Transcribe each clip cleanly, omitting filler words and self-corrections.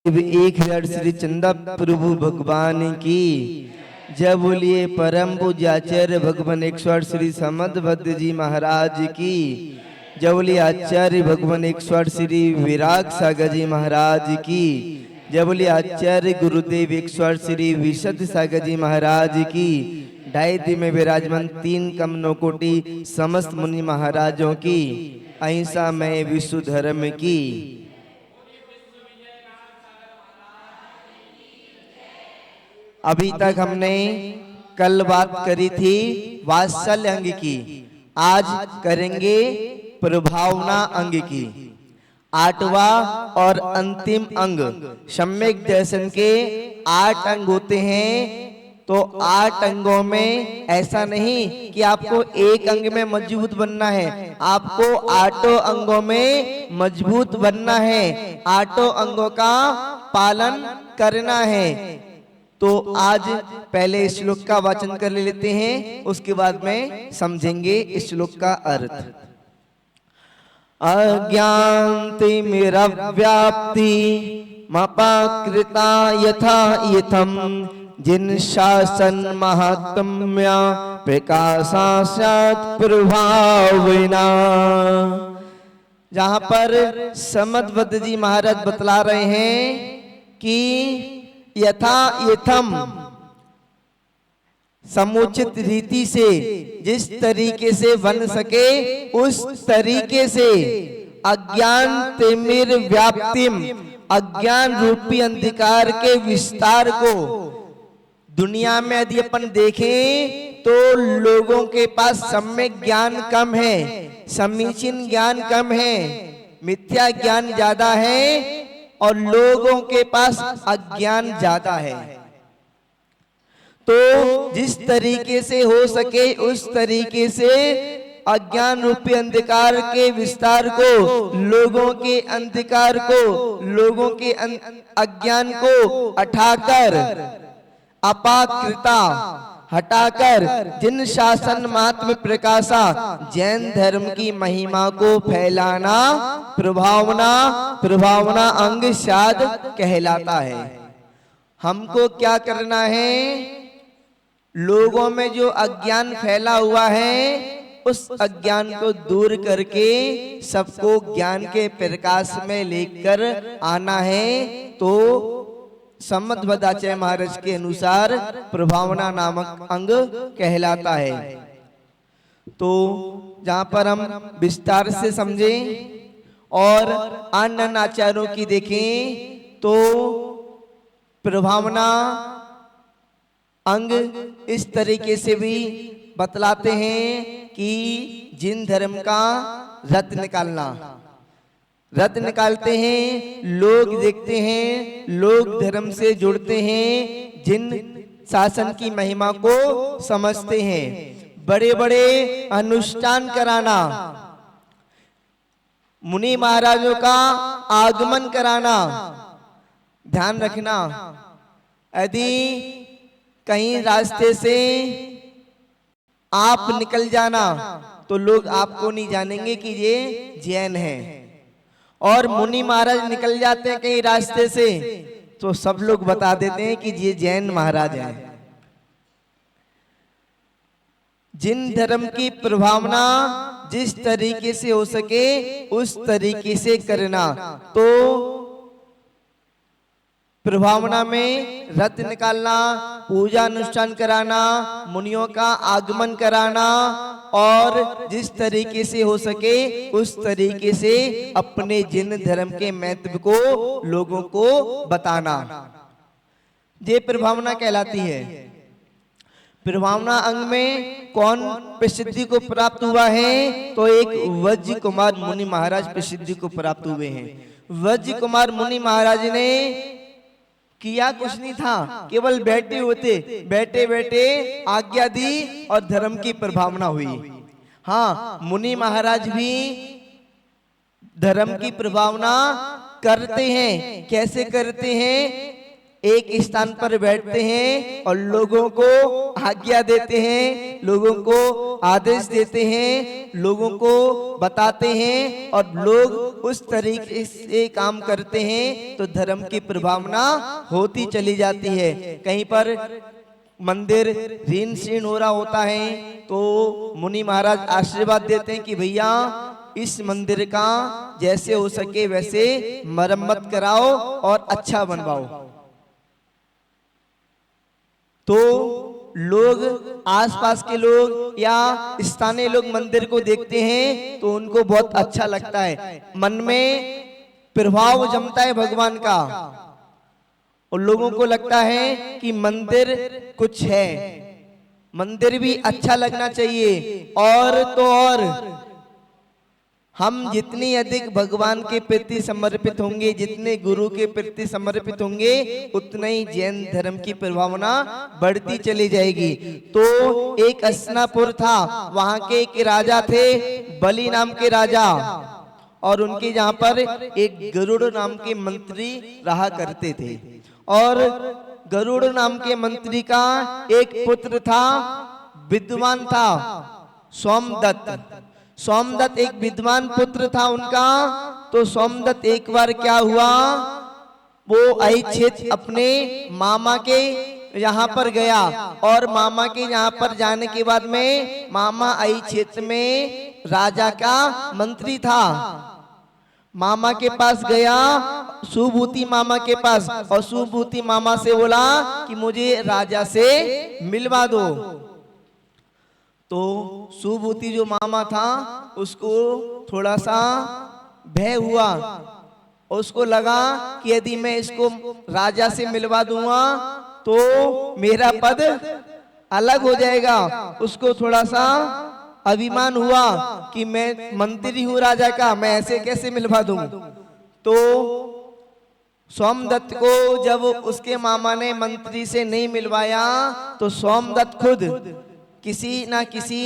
एक हजार श्री चंदा प्रभु भगवान की जय बोलिए। परम पूज्याचार्य भगवान 108 श्री समदभद्र जी महाराज की जय बोलिए। आचार्य भगवान 108 श्री विराग सागर जी महाराज की जय बोलिए। आचार्य गुरुदेव 108 श्री विशद सागर जी महाराज की ढाई में विराजमान 3 कमनो कोटि समस्त मुनि महाराजों की अहिंसा में विश्व धर्म की। अभी तक हमने कल बात करी थी वात्सल्य अंग की, आज करेंगे प्रभावना अंग की। 8वां और अंतिम अंग सम्यक दर्शन के 8 अंग होते हैं। तो 8 अंगों में ऐसा नहीं कि आपको एक अंग में मजबूत बनना है, आपको 8 अंगों में मजबूत बनना है, 8 अंगों का पालन करना है। तो आज पहले इस श्लोक का वाचन कर लेते हैं, उसके बाद में समझेंगे इस श्लोक का अर्थ। अज्ञानतिमिरव्याप्ति मपाकृता यथा यथम जिन शासन महात्म्य प्रकाशा स्यात् प्रभाविना। जहां पर समदभद्र जी महाराज बतला रहे हैं कि यथा यथम समुचित रीति से जिस तरीके से बन सके उस तरीके से अज्ञान तिमिर व्याप्तिम अज्ञान रूपी अंधकार के विस्तार को दुनिया में यदि अपन देखें तो लोगों के पास सम्यक ज्ञान कम है, समीचीन ज्ञान कम है, मिथ्या ज्ञान ज्यादा है और लोगों के पास अज्ञान ज्यादा है। तो जिस तरीके से हो सके उस तरीके से अज्ञान रूपी अंधकार के विस्तार को, लोगों के अंधकार को, लोगों के अज्ञान को उठाकर अपाकृता हटाकर जिन शासन महात्म प्रकाशा जैन धर्म की महिमा को फैलाना प्रभावना अंग शाद कहलाता है। हमको क्या करना है? लोगों में जो अज्ञान फैला हुआ है उस अज्ञान को दूर करके सबको ज्ञान के प्रकाश में लेकर आना है। तो समदभद्राचार्य महाराज के अनुसार प्रभावना नामक अंग कहलाता है। तो जहां पर हम विस्तार से समझें और अन्य आचार्यों की देखें तो प्रभावना अंग इस तरीके से भी बतलाते हैं कि जिन धर्म का रत्न निकालना, रत्न निकालते हैं, लोग देखते हैं, लोग धर्म से जुड़ते हैं, जिन शासन की महिमा को समझते हैं, बड़े बड़े अनुष्ठान कराना, मुनि महाराजों का आगमन कराना। ध्यान रखना, यदि कहीं रास्ते से आप निकल जाना तो लोग आपको नहीं जानेंगे कि ये जैन है, और मुनि महाराज निकल जाते हैं कहीं रास्ते से तो सब लोग बता देते हैं कि ये जैन महाराज हैं। जिन धर्म की प्रभावना जिस तरीके से हो सके उस तरीके से करना। तो प्रभावना में रथ निकालना, पूजा अनुष्ठान कराना, मुनियों का आगमन कराना और जिस तरीके से हो सके उस तरीके से अपने जिन धर्म के महत्व को लोगों को बताना, ये प्रभावना कहलाती है। प्रभावना अंग में कौन प्रसिद्धि को प्राप्त हुआ है? तो एक वज्र कुमार मुनि महाराज प्रसिद्धि को प्राप्त हुए हैं। वज्र कुमार मुनि महाराज ने किया कुछ नहीं था, केवल बैठे होते, बैठे बैठे आज्ञा दी और धर्म की प्रभावना हुई। हाँ, मुनि महाराज भी धर्म की प्रभावना करते हैं। कैसे करते हैं? एक स्थान पर बैठते हैं और लोगों को आज्ञा देते हैं, लोगों को आदेश देते हैं, लोगों को बताते हैं और लोग उस तरीके से काम करते हैं तो धर्म की प्रभावना होती चली जाती है। कहीं पर मंदिर ऋण शीर्ण हो रहा होता है तो मुनि महाराज आशीर्वाद देते हैं कि भैया इस मंदिर का जैसे हो सके वैसे मरम्मत कराओ और अच्छा बनवाओ। तो लोग, आसपास के लोग या स्थानीय लोग मंदिर को देखते हैं तो उनको बहुत अच्छा लगता है, मन में प्रभाव जमता है भगवान का, और लोगों को लगता है कि मंदिर कुछ है, मंदिर भी अच्छा लगना चाहिए। और तो और हम जितनी अधिक भगवान के प्रति समर्पित होंगे, जितने गुरु के प्रति समर्पित होंगे, उतना ही जैन धर्म की प्रभावना बढ़ती चली जाएगी। तो एक हस्तिनापुर था, वहां के एक राजा थे, बलि नाम के राजा, और उनके यहाँ पर एक गरुड़ नाम के मंत्री रहा करते थे। और गरुड़ नाम के मंत्री का एक पुत्र था, विद्वान था, सोमदत्त। सोमदत्त एक विद्वान पुत्र था उनका। तो सोमदत्त एक बार क्या हुआ, वो अहिच्छेद अपने मामा के यहाँ पर गया, और मामा के यहाँ पर जाने के बाद में मामा अहिच्छेद में राजा का मंत्री था। मामा के पास गया, सुभूति मामा के पास, और सुभूति मामा से बोला कि मुझे राजा से मिलवा दो। तो सुभूति जो मामा था उसको थोड़ा सा भय हुआ, उसको लगा कि यदि मैं इसको राजा से मिलवा दूंगा तो मेरा पद अलग हो जाएगा। उसको थोड़ा सा अभिमान हुआ कि मैं मंत्री हूं राजा का, मैं ऐसे कैसे मिलवा दूं। तो सोमदत्त को जब उसके मामा ने मंत्री से नहीं मिलवाया तो सोमदत्त खुद किसी ना किसी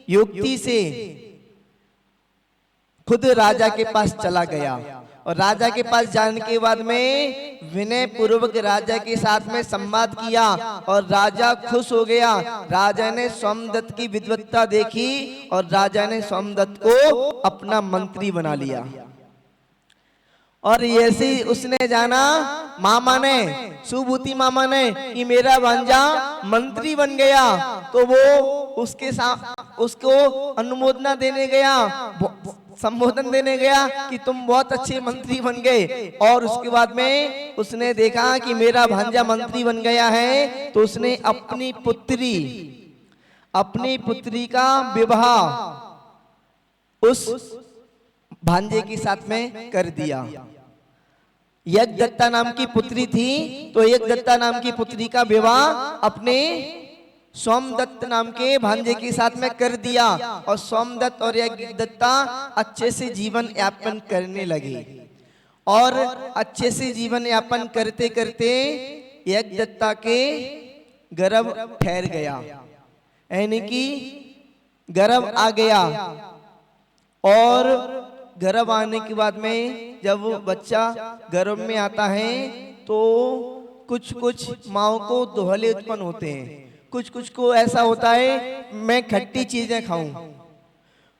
युक्ति से खुद राजा के पास चला गया, और राजा के पास जाने के बाद में विनय पूर्वक राजा के साथ में संवाद किया, और राजा खुश हो गया। राजा ने सोमदत्त की विद्वत्ता देखी और राजा ने सोमदत्त को अपना मंत्री बना लिया। और ऐसे उसने जाना, मामा ने, सुभूति मामा ने, कि मेरा भांजा मंत्री बन गया, तो वो उसके साथ उसको अनुमोदना देने गया, संबोधन देने गया कि तुम बहुत अच्छे मंत्री बन गए। और उसके बाद में उसने देखा कि मेरा भांजा मंत्री बन गया है, तो उसने अपनी पुत्री का विवाह उस भांजे के साथ में कर दिया। यज्ञदत्ता नाम की पुत्री थी, तो यज्ञदत्ता नाम की पुत्री का विवाह अपने सोमदत्त नाम के भांजे के साथ में कर दिया, और सोमदत्त और यज्ञदत्ता अच्छे से जीवन यापन करने लगे। और अच्छे से जीवन यापन करते करते यज्ञदत्ता के गर्भ ठहर गया, यानी कि गर्भ आ गया। और गर्भ आने के बाद में जब बच्चा गर्भ में आता है तो कुछ कुछ माओं को दोहले उत्पन्न होते हैं, कुछ कुछ को ऐसा होता है मैं खट्टी चीजें खाऊं,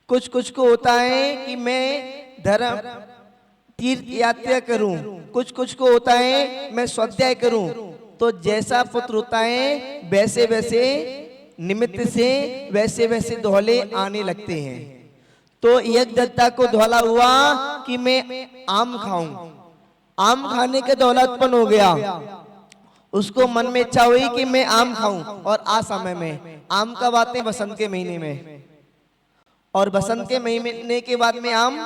कुछ कुछ को होता है कि मैं धर्म तीर्थ यात्रा करूं, कुछ कुछ को होता है मैं स्वाध्याय करूं। तो जैसा पुत्र होता है वैसे वैसे निमित्त से वैसे वैसे दोहले आने लगते हैं। तो यज्ञदत्ता को धौला हुआ कि मैं आम खाऊं, आम खाने का दौला उत्पन्न हो गया। उसको मन में इच्छा हुई कि मैं आम खाऊं, और आ समय में आम कब आते हैं, बसंत के महीने में, और बसंत के महीने के बाद में आम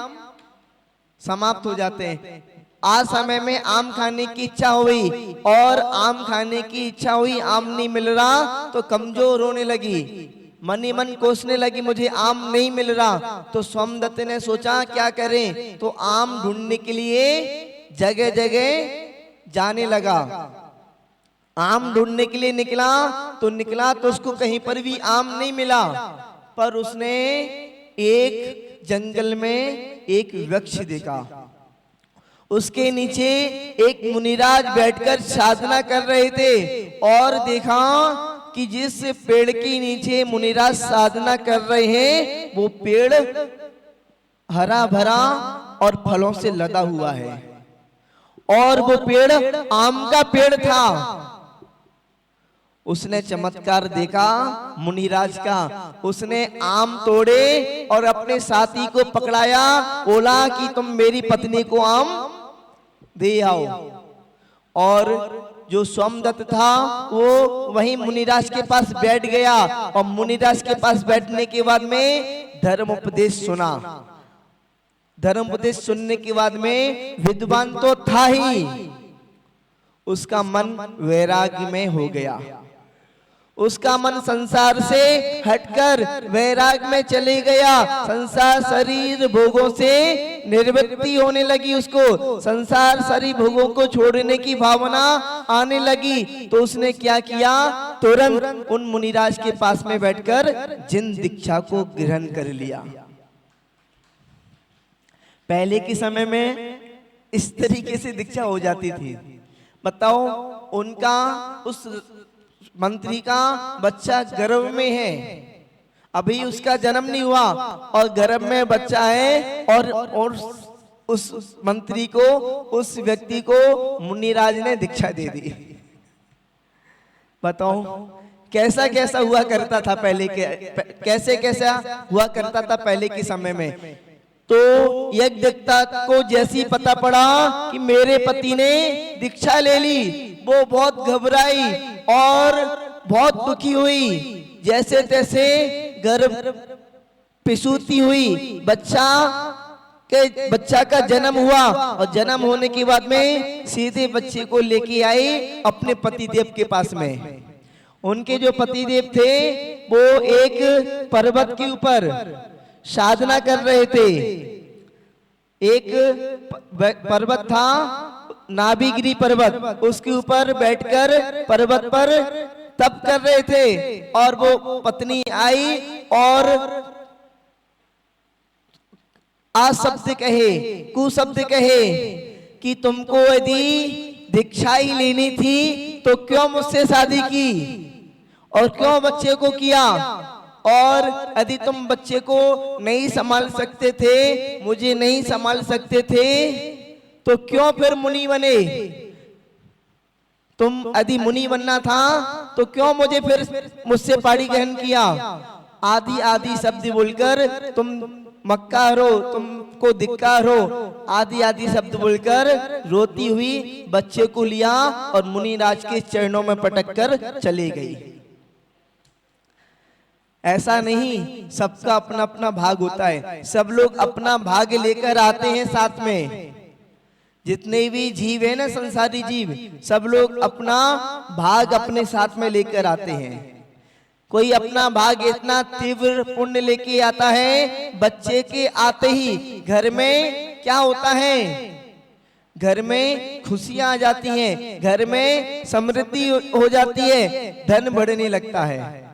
समाप्त हो जाते हैं। आज समय में आम खाने की इच्छा हुई, और आम खाने की इच्छा हुई, आम नहीं मिल रहा तो कमजोर होने लगी, मन ही मन कोसने लगी मुझे आम नहीं मिल रहा। तो सोमदत्त ने सोचा क्या करें, तो आम ढूंढने के लिए जगह जगह जाने लगा। आम ढूंढने के लिए निकला तो उसको कहीं पर भी आम नहीं मिला, पर उसने एक जंगल में एक वृक्ष देखा, उसके नीचे एक मुनिराज बैठकर साधना कर रहे थे, और देखा कि जिस पेड़ के नीचे मुनिराज साधना कर रहे हैं वो पेड़ हरा भरा और फलों से लदा हुआ है, और वो पेड़ आम का पेड़ था। उसने चमत्कार देखा मुनिराज का, उसने आम तोड़े और अपने साथी को पकड़ाया, बोला कि तुम मेरी पत्नी को आम दे आओ। और जो सोमदत्त था वो वहीं मुनिराज के पास बैठ गया, और मुनिराज के पास बैठने के बाद में धर्म उपदेश सुना। धर्म उपदेश सुनने के बाद में विद्वान तो था ही, उसका मन वैराग्य में हो गया। उसका मन संसार से हटकर वैराग में चले गया। संसार शरीर भोगों से निर्वृत्ति होने लगी, उसको संसार शरीर भोगों को छोड़ने की भावना आने लगी। तो उसने क्या किया, तुरंत उन मुनिराज के पास में बैठकर जिन दीक्षा को ग्रहण कर लिया। पहले के समय में इस तरीके से दीक्षा हो जाती थी। बताओ, उनका उस मंत्री का बच्चा गर्भ में है, अभी उसका जन्म नहीं हुआ और गर्भ में बच्चा है, और उस मंत्री को, उस व्यक्ति को मुनिराज ने दीक्षा दे दी। बताओ कैसा कैसा हुआ करता था पहले के, कैसे कैसा हुआ करता था पहले के समय में। तो यज्ञदत्ता को जैसी पता पड़ा कि मेरे पति ने दीक्षा ले ली, वो बहुत घबराई और बहुत दुखी हुई। जैसे तैसे गर्भ प्रसूति हुई, बच्चा का जन्म हुआ, और जन्म होने के बाद में सीधे बच्चे को लेके आई अपने पतिदेव के पास में। उनके जो पतिदेव थे वो एक पर्वत के ऊपर साधना कर रहे थे। एक पर्वत था, नाभिगिरी पर्वत, उसके ऊपर बैठकर पर्वत पर तप कर रहे थे। और वो पत्नी आई और शब्द कहे, कुशब्द कहे कि तुमको यदि दीक्षा ही लेनी थी तो क्यों मुझसे शादी की और क्यों बच्चे को किया, और यदि तुम बच्चे को नहीं संभाल सकते थे, मुझे नहीं संभाल सकते थे, तो क्यों फिर मुनि बने। तुम यदि मुनि बनना था तो क्यों मुझे फिर मुझसे पाड़ी ग्रहण किया। आदि आदि शब्द बोलकर तुम मक्कार हो, तुमको धिक्कार हो, आदि आदि शब्द बोलकर रोती हुई बच्चे को लिया और मुनिराज के चरणों में पटक कर चली गई। ऐसा नहीं, सबका अपना अपना भाग होता है। सब लोग अपना भाग लेकर आते हैं साथ में। जितने भी जीव है ना, संसारी जीव, सब लोग अपना भाग अपने साथ में लेकर आते हैं। कोई अपना भाग इतना तीव्र पुण्य लेके आता है, बच्चे के आते ही घर में क्या होता है, घर में खुशियां आ जाती हैं, घर में समृद्धि हो जाती है, धन बढ़ने लगता है।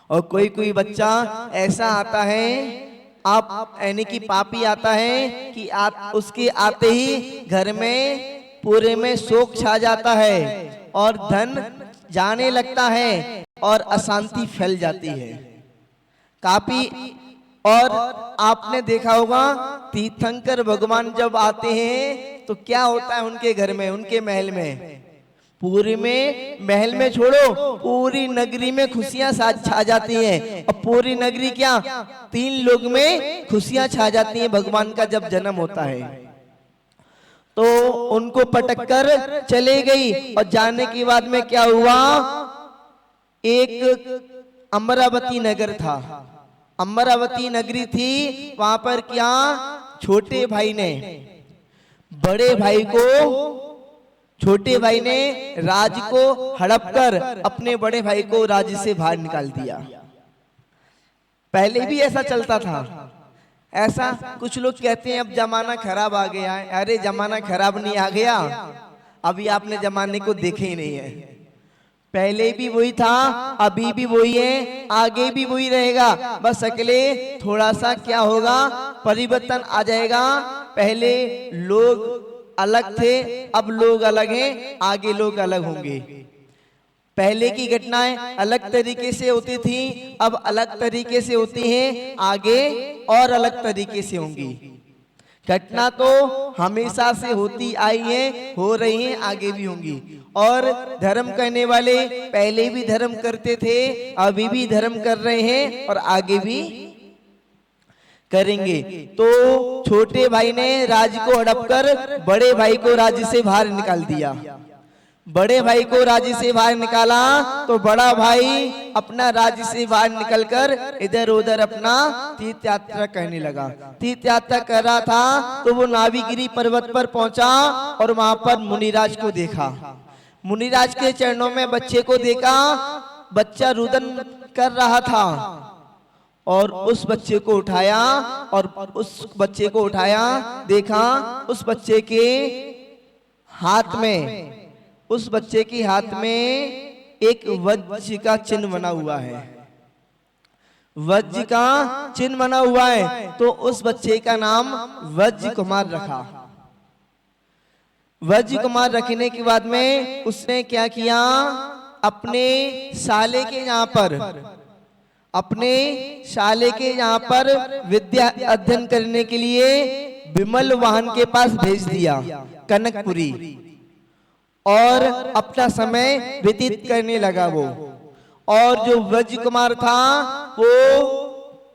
और कोई कोई बच्चा ऐसा आता है, आप यानी कि पापी आता है कि उसके आते ही घर में पूरे में शोक छा जाता है और धन जाने लगता है और अशांति फैल जाती है काफी। और आपने देखा होगा तीर्थंकर भगवान जब आते हैं तो क्या होता है उनके घर में, उनके महल में, पूरी में महल में छोड़ो, पूरी नगरी में खुशियां छा जाती हैं। और पूरी नगरी क्या, 3 लोग में खुशियां छा जाती हैं भगवान का जब जन्म होता है। तो उनको पटक कर चले गई। और जाने के बाद में क्या हुआ, एक अमरावती नगर था, अमरावती नगरी थी। वहां पर क्या, छोटे भाई ने बड़े भाई को, छोटे भाई ने राज को हड़प कर अपने बड़े भाई को राज्य से बाहर निकाल दिया। पहले भी ऐसा चलता था। ऐसा कुछ लोग कहते हैं अब जमाना खराब आ गया है। अरे जमाना खराब नहीं आ गया, अभी आपने जमाने को देखे ही नहीं है। पहले भी वही था, अभी भी वही है, आगे भी वही रहेगा। बस अकेले थोड़ा सा क्या होगा, परिवर्तन आ जाएगा। पहले लोग अलग थे, अब लोग अलग हैं, आगे लोग अलग होंगे। पहले की घटनाएं अलग तरीके से होती थी, अब अलग तरीके से होती हैं, आगे और अलग तरीके से होंगी। घटना तो हमेशा से होती आई है, हो रही है, आगे भी होंगी। और धर्म करने वाले पहले भी धर्म करते थे, अभी भी धर्म कर रहे हैं और आगे भी करेंगे। तो छोटे भाई ने राज्य को हड़प कर बड़े भाई को राज्य से बाहर निकाल दिया। बड़े भाई को राज्य से बाहर निकाला तो बड़ा भाई अपना राज्य से बाहर निकलकर इधर उधर अपना तीर्थ यात्रा करने लगा। तीर्थ यात्रा कर रहा था तो वो नाविगिरी पर्वत पर पहुंचा और वहां पर मुनिराज को देखा। मुनिराज के चरणों में बच्चे को देखा, बच्चा रुदन कर रहा था और उस बच्चे को उठाया और उस बच्चे को उठाया, देखा उस बच्चे के हाथ में, उस बच्चे के हाथ में एक वज्र का चिन्ह बना हुआ है। वज्र का चिन्ह बना हुआ है तो उस बच्चे का नाम वज्र कुमार रखा। वज्र कुमार रखने के बाद में उसने क्या किया, अपने साले के यहाँ पर, अपने साले के यहाँ पर विद्या अध्ययन करने के लिए विमल वाहन के पास भेज दिया कनकपुरी, और अपना समय व्यतीत करने लगा वो। और जो वज्र कुमार था वो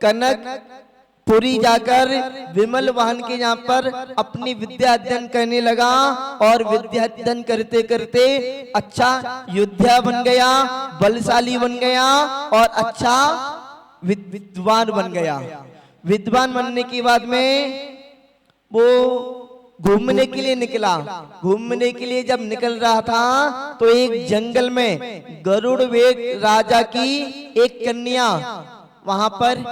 कनकपुरी जाकर विमल वाहन के यहाँ पर अपनी विद्या अध्ययन करने लगा और विद्या अध्ययन करते करते अच्छा योद्धा बन गया, बलशाली बन गया और अच्छा विद्वान बन गया। विद्वान बनने के बाद में वो घूमने के लिए निकला। घूमने के लिए जब निकल रहा था तो एक जंगल में गरुड़ वेग राजा की एक कन्या वहां पर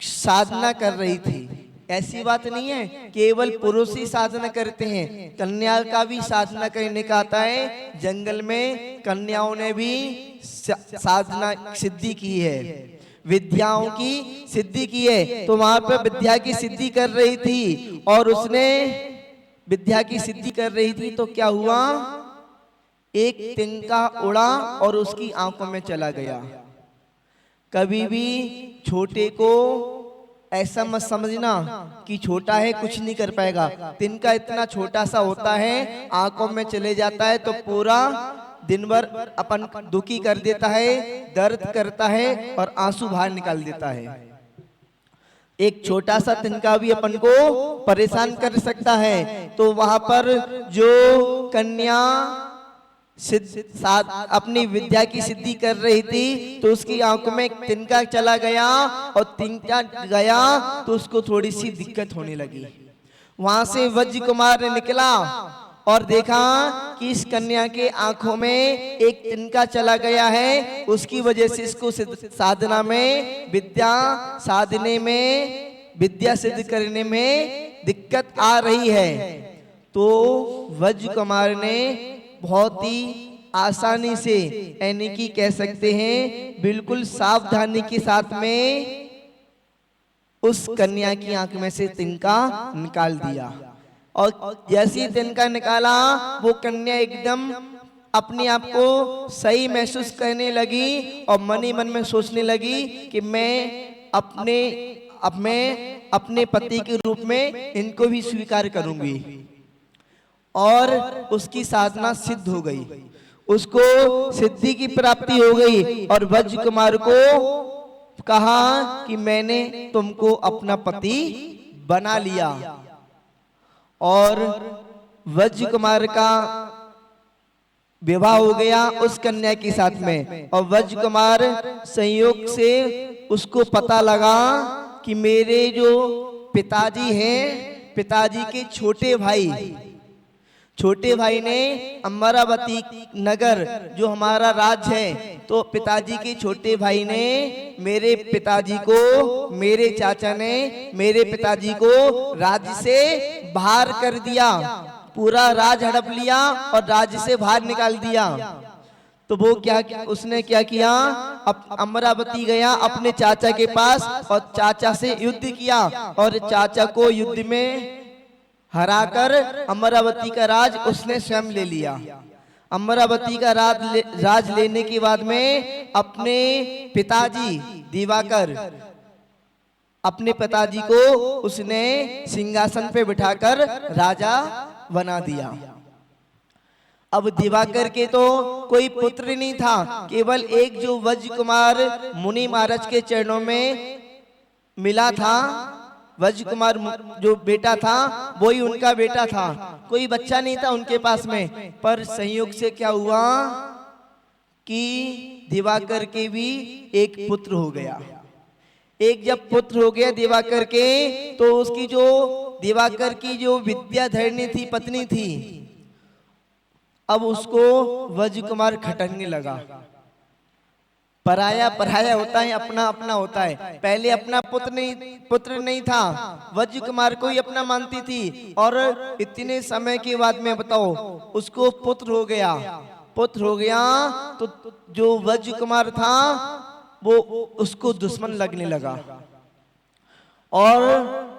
साधना कर रही थी। ऐसी बात नहीं है केवल पुरुष ही साधना करते हैं, कन्या का भी साधना करने का आता है। जंगल में कन्याओं ने भी साधना सिद्धि की है, विद्याओं की सिद्धि की है। तो वहां पर विद्या की सिद्धि कर रही थी और उसने विद्या की सिद्धि कर रही थी तो क्या हुआ, एक तिनका उड़ा और उसकी आंखों में चला गया। कभी भी छोटे को ऐसा मत समझना कि छोटा है कुछ नहीं कर पाएगा। तिनका इतना छोटा सा होता है, आंखों में चले जाता है तो पूरा दिन भर अपन दुखी कर देता है, दर्द करता है और आंसू बाहर निकाल देता है। एक छोटा सा तिनका भी अपन को परेशान कर सकता है। तो वहां पर जो कन्या अपनी विद्या की सिद्धि कर रही थी तो उसकी आंखों में तिनका चला गया और तिनका गया तो उसको थोड़ी सी दिक्कत होने लगी। वहां से वज्र कुमार ने निकला और देखा कि इस कन्या के आंखों में एक तिनका चला गया है, उसकी वजह से इसको साधना में, विद्या साधने में, विद्या सिद्ध करने में दिक्कत आ रही है। तो वज्र कुमार ने बहुत ही आसानी से, यानी कि कह सकते हैं बिल्कुल सावधानी के साथ में उस कन्या की आंख में से तिनका निकाल दिया। और जैसे तिनका निकाला वो कन्या एकदम अपने आप को सही महसूस करने लगी और मन ही मन में सोचने लगी कि मैं अपने पति के रूप में इनको भी स्वीकार करूंगी। और उसकी साधना सिद्ध हो गई, उसको सिद्धि की प्राप्ति हो गई और वज्र कुमार को कहा कि मैंने तुमको अपना पति बना लिया। और वज्र कुमार का विवाह हो गया उस कन्या के साथ में। और वज्र कुमार संयोग से उसको पता लगा कि मेरे जो पिताजी हैं, पिताजी के छोटे भाई ने अमरावती नगर जो हमारा राज्य है, तो पिताजी के छोटे भाई ने मेरे पिताजी को, मेरे चाचा ने मेरे पिताजी को राज्य से बाहर कर दिया, पूरा राज हड़प लिया और राज्य से बाहर निकाल दिया। तो वो उसने क्या किया, अमरावती गया अपने चाचा के पास और चाचा से युद्ध किया और चाचा को युद्ध में हराकर अमरावती का राज उसने स्वयं ले लिया। अमरावती का राज लेने के बाद में अपने पिताजी दिवाकर अपने पिताजी को उसने सिंहासन पे बिठाकर राजा बना दिया। अब दिवाकर के तो कोई पुत्र नहीं था, केवल एक जो वज्र कुमार मुनि महाराज के चरणों में मिला था, वज्र कुमार जो बेटा था वही उनका बेटा था, कोई बच्चा नहीं था उनके पास में। पर संयोग से क्या हुआ कि दिवाकर के भी एक पुत्र हो गया। एक जब पुत्र हो गया दिवाकर के, तो उसकी जो दिवाकर की जो विद्याधरिणी थी, पत्नी थी, अब उसको वज्र कुमार खटकने लगा। पराया पराया होता है, अपना अपना होता है। पहले अपना पुत्र नहीं था, वज्र कुमार को ही अपना मानती थी, और इतने समय के बाद में बताओ उसको पुत्र हो गया। पुत्र हो गया तो जो वज्र कुमार था वो उसको दुश्मन लगने लगा, और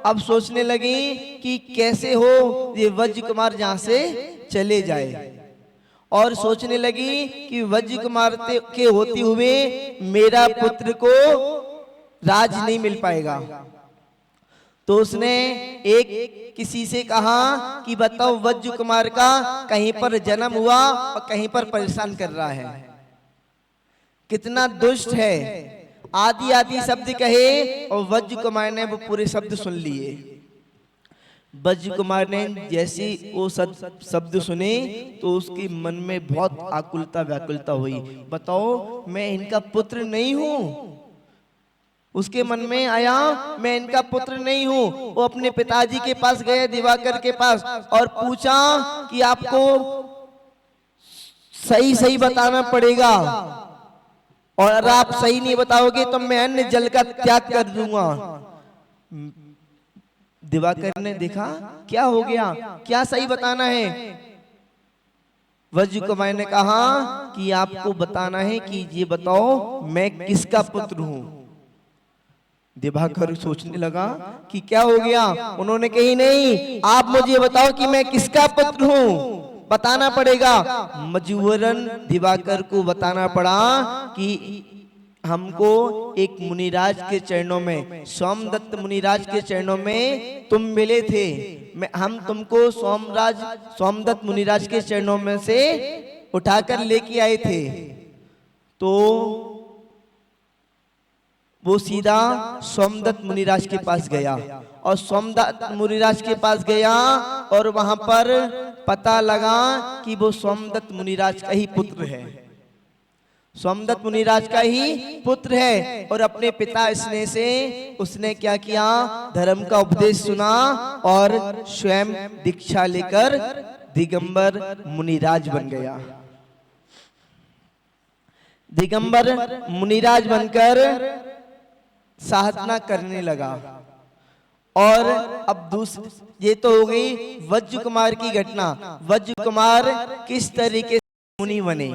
अब सोचने लगी कि कैसे हो ये वज्र कुमार जहां से चले जाए, और सोचने लगी कि वज्र कुमार के होते हुए मेरा पुत्र को राज नहीं मिल पाएगा। तो उसने एक किसी से कहा कि बताओ वज्र कुमार का कहीं पर जन्म हुआ और कहीं पर परेशान कर रहा है, कितना दुष्ट है। आदि आदि शब्द कहे और वज्र कुमार ने वो पूरे शब्द सुन लिए। वज्र कुमार ने जैसे वो शब्द सुने तो उसके मन में बहुत आकुलता व्याकुलता हुई। बताओ मैं इनका पुत्र नहीं हूं, उसके मन में आया मैं इनका पुत्र नहीं हूं। वो अपने पिताजी के पास गए, दिवाकर के पास, और पूछा कि आपको सही सही बताना पड़ेगा, और अगर आप सही नहीं बताओगे तो मैं अन्न जल का त्याग कर दूंगा। दिवाकर ने देखा क्या हो गया, क्या सही बताना है। वज्र कुमार ने कहा कि आपको बताना है कि ये बताओ मैं किसका पुत्र हूं। दिवाकर सोचने लगा कि क्या हो गया। उन्होंने कही नहीं, आप मुझे बताओ कि मैं किसका पुत्र हूं, बताना पड़ेगा। मजबूरन दिवाकर को बताना पड़ा कि हमको एक मुनिराज के चरणों में, सोमदत्त मुनिराज के चरणों में तुम मिले थे। हम तुमको सोमदत्त मुनिराज के चरणों में से उठाकर लेके आए थे। तो वो सीधा सोमदत्त मुनिराज के पास गया, और सोमदत्त मुनिराज के पास गया और वहां पर पता लगा कि वो सोमदत्त मुनिराज का ही पुत्र है, सोमदत्त मुनिराज का ही पुत्र है। और अपने पिता स्नेह से उसने क्या किया, धर्म का उपदेश सुना और स्वयं दीक्षा लेकर दिगंबर मुनिराज बन गया। दिगंबर मुनिराज बनकर साधना करने लगा। और अब ये तो हो गई वज्र कुमार की घटना। वज्र कुमार किस तरीके से मुनि बने,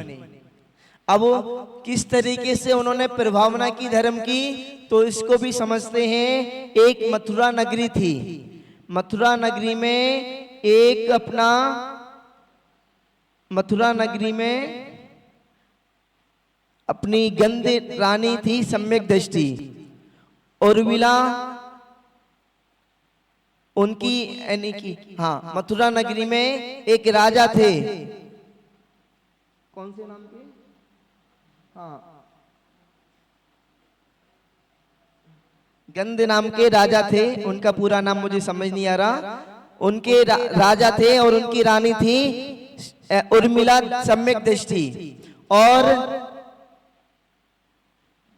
अब वो किस तरीके से उन्होंने प्रभावना की धर्म की, तो इसको भी समझते हैं। एक मथुरा नगरी थी, मथुरा नगरी में एक अपना मथुरा नगरी में अपनी गंध रानी थी सम्यक दृष्टि, उर्मिला उनकी यानी कि हाँ, मथुरा नगरी में एक राजा थे, कौन से नाम के, हाँ, गंध नाम के राजा थे। उनका पूरा नाम मुझे समझ नहीं आ रहा। उनके राजा थे और उनकी रानी थी उर्मिला सम्यक दृष्टि, और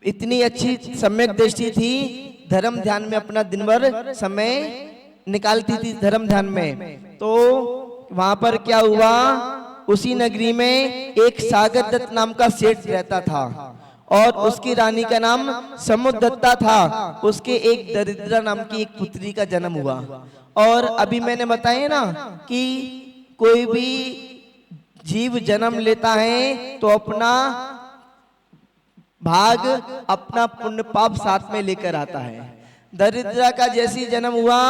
इतनी अच्छी सम्यक दृष्टि थी, धर्म ध्यान में अपना दिन भर समय निकालती थी धर्म ध्यान में। तो वहां पर क्या हुआ, उसी नगरी में एक सागर दत्त नाम का सेठ रहता था, और उसकी रानी का नाम समुद्दत्ता था। उसके एक दरिद्रा नाम की एक पुत्री का जन्म हुआ। और अभी मैंने बताया ना कि कोई भी जीव जन्म लेता है तो अपना भाग, अपना पुण्य पाप साथ में लेकर आता है। दरिद्रा का जैसी जन्म हुआ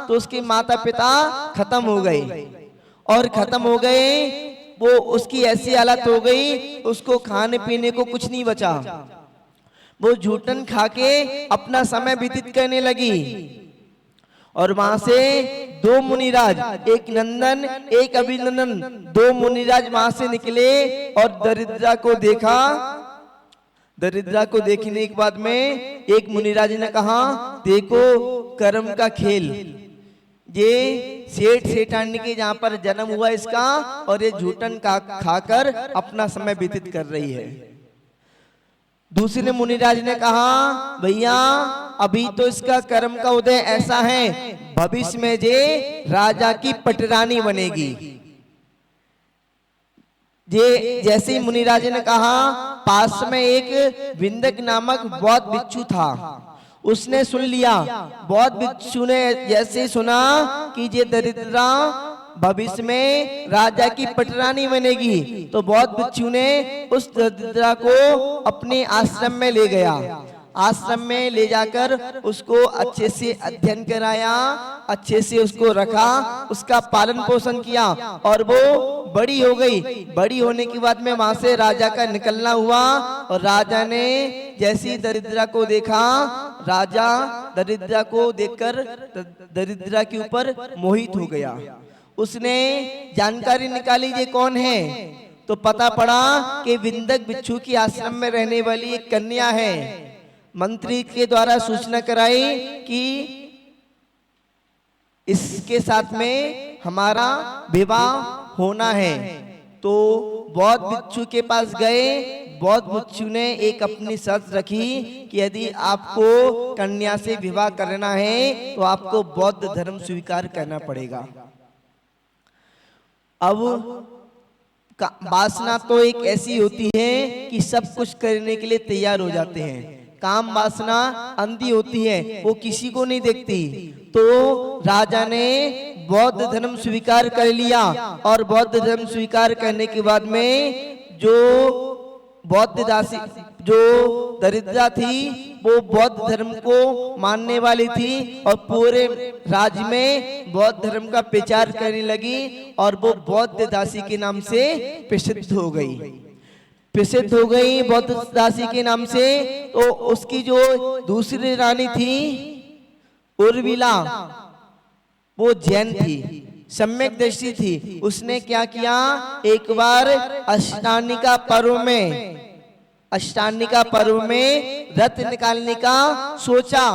तो उसके माता पिता खत्म हो गए, और खत्म हो गए वो उसकी ऐसी हालत हो गई, उसको खाने पीने को कुछ नहीं बचा। वो झूठन खा के अपना समय व्यतीत करने लगी। और वहां से दो मुनिराज, एक नंदन एक अभिनंदन, दो मुनिराज वहां से निकले और दरिद्रा को देखा। दरिद्रा को देखने के बाद में एक मुनिराज ने कहा, देखो कर्म का खेल, ये सेठ सेठानी के जहां पर जन्म हुआ इसका, और ये झूठन खाकर अपना समय व्यतीत कर रही है। दूसरे मुनिराज ने कहा, भैया अभी तो इसका कर्म का उदय ऐसा है, भविष्य में जे राजा की पटरानी बनेगी। ये जैसे ही मुनिराज ने कहा, पास में एक विंदक नामक बौद्ध भिक्षु था, उसने सुन लिया। बौद्ध भिक्षु ने जैसे सुना कि ये दरिद्रा भविष्य में राजा की पटरानी बनेगी, तो बौद्ध भिक्षु ने उस दरिद्रा को अपने आश्रम में ले गया। आश्रम में ले जाकर उसको अच्छे से अध्ययन कराया, अच्छे से उसको रखा, उसका पालन पोषण किया, और वो बड़ी हो गई। बड़ी होने के बाद में वहां से राजा का निकलना हुआ, और राजा ने जैसी दरिद्रा को देखा, राजा दरिद्रा को देखकर दरिद्रा के ऊपर मोहित हो गया। उसने जानकारी निकाली ये कौन है, तो पता पड़ा कि विंदक भिक्षु की आश्रम में रहने वाली एक कन्या है। मंत्री के द्वारा सूचना कराई कि इसके साथ में हमारा विवाह होना है। तो बौद्ध भिक्षु के पास गए। बौद्ध भिक्षु ने एक अपनी शर्त रखी कि यदि आपको कन्या से विवाह करना है तो आपको बौद्ध धर्म स्वीकार करना पड़ेगा। अब वासना तो एक ऐसी होती है कि सब कुछ करने के लिए तैयार हो जाते हैं। काम वासना अंधी होती है, वो किसी को नहीं देखती। तो राजा ने बौद्ध धर्म स्वीकार कर लिया, और बौद्ध धर्म स्वीकार करने के बाद में जो बौद्ध दासी, जो दरिद्रा थी, वो बौद्ध धर्म को मानने वाली थी और पूरे राज्य में बौद्ध धर्म का प्रचार करने लगी, और वो बौद्ध दासी के नाम से प्रसिद्ध हो गई। प्रसिद्ध हो गई बौद्ध दासी के नाम से। तो उसकी जो दूसरी रानी थी उर्मिला, वो जैन थी, सम्यक दृष्टि थी। उसने क्या किया, एक बार अष्टानिका पर्व में रथ निकालने का सोचा,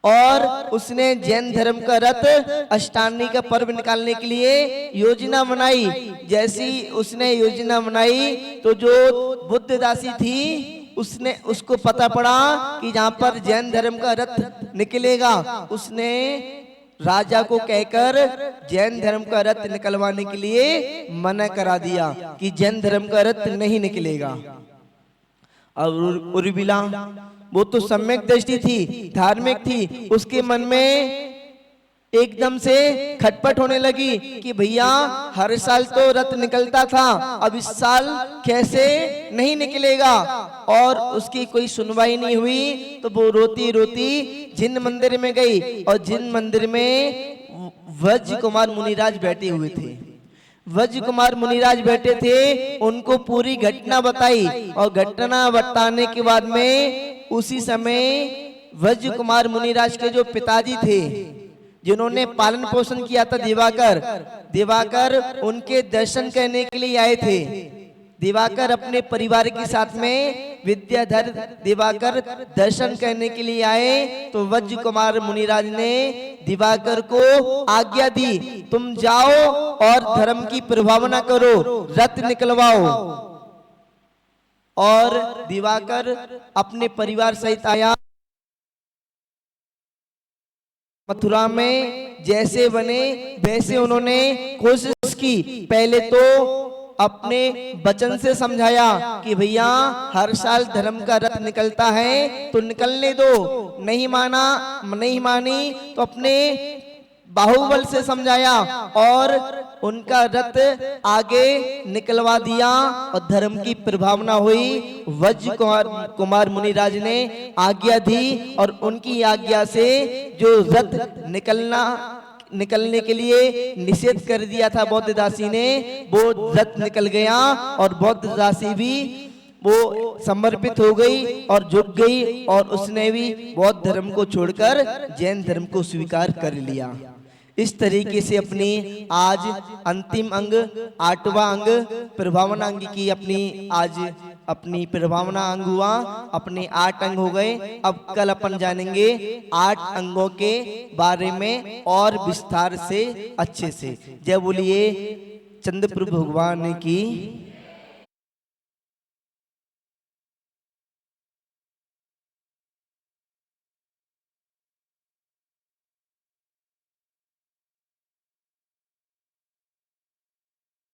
और उसने जैन धर्म का रथ अष्टानी का पर्व निकालने के लिए योजना बनाई। जैसी उसने योजना बनाई तो जो बुद्ध दासी थी उसने उसको पता पड़ा कि जहां पर जैन धर्म का रथ निकलेगा, उसने राजा को कहकर जैन धर्म का रथ निकलवाने के लिए मना करा दिया कि जैन धर्म का रथ नहीं निकलेगा। और उर्मिला वो तो सम्यक दृष्टि थी, धार्मिक थी, उसके मन में एकदम से खटपट होने लगी कि भैया हर साल तो रथ निकलता था, अब इस साल कैसे नहीं निकलेगा। और उसकी कोई सुनवाई नहीं हुई, तो वो रोती रोती जिन मंदिर में गई, और जिन मंदिर में वज्र कुमार मुनिराज बैठे हुए थे। वज्र कुमार मुनिराज बैठे थे, उनको पूरी घटना बताई, और घटना बताने के बाद में उसी समय वज्र कुमार मुनिराज के जो पिताजी थे, जिन्होंने पालन पोषण किया था दिवाकर उनके दर्शन करने के लिए आए थे। दिवाकर अपने परिवार के साथ में विद्याधर दिवाकर दर्शन करने के लिए आए, तो वज्र कुमार मुनिराज ने दिवाकर को आज्ञा दी, तुम जाओ और धर्म की प्रभावना करो, रथ निकलवाओ। और दिवाकर अपने परिवार सहित आया। मथुरा में जैसे बने वैसे उन्होंने कोशिश की। पहले तो अपने वचन से समझाया कि भैया हर साल धर्म का रथ निकलता है तो निकलने दो, नहीं मानी तो अपने बाहुबल से समझाया और उनका रथ आगे निकलवा दिया और धर्म की प्रभावना हुई। वज्र कुमार मुनिराज ने आज्ञा दी और उनकी आज्ञा से जो रथ निकलने के लिए निषेध कर दिया था बौद्ध दासी ने, वो रथ निकल गया और बौद्ध दासी भी वो समर्पित हो गई और झुक गई और उसने भी बौद्ध धर्म को छोड़कर जैन धर्म को स्वीकार कर लिया। इस तरीके से अपनी आज अंतिम अंग 8वां अंग प्रभावना अंग की अपनी प्रभावना अंग हुआ, अपने 8 अंग हो गए। अब कल अपन जानेंगे 8 अंगों के बारे में और विस्तार से अच्छे से। जय बोलिए चंद्रप्रभु भगवान की।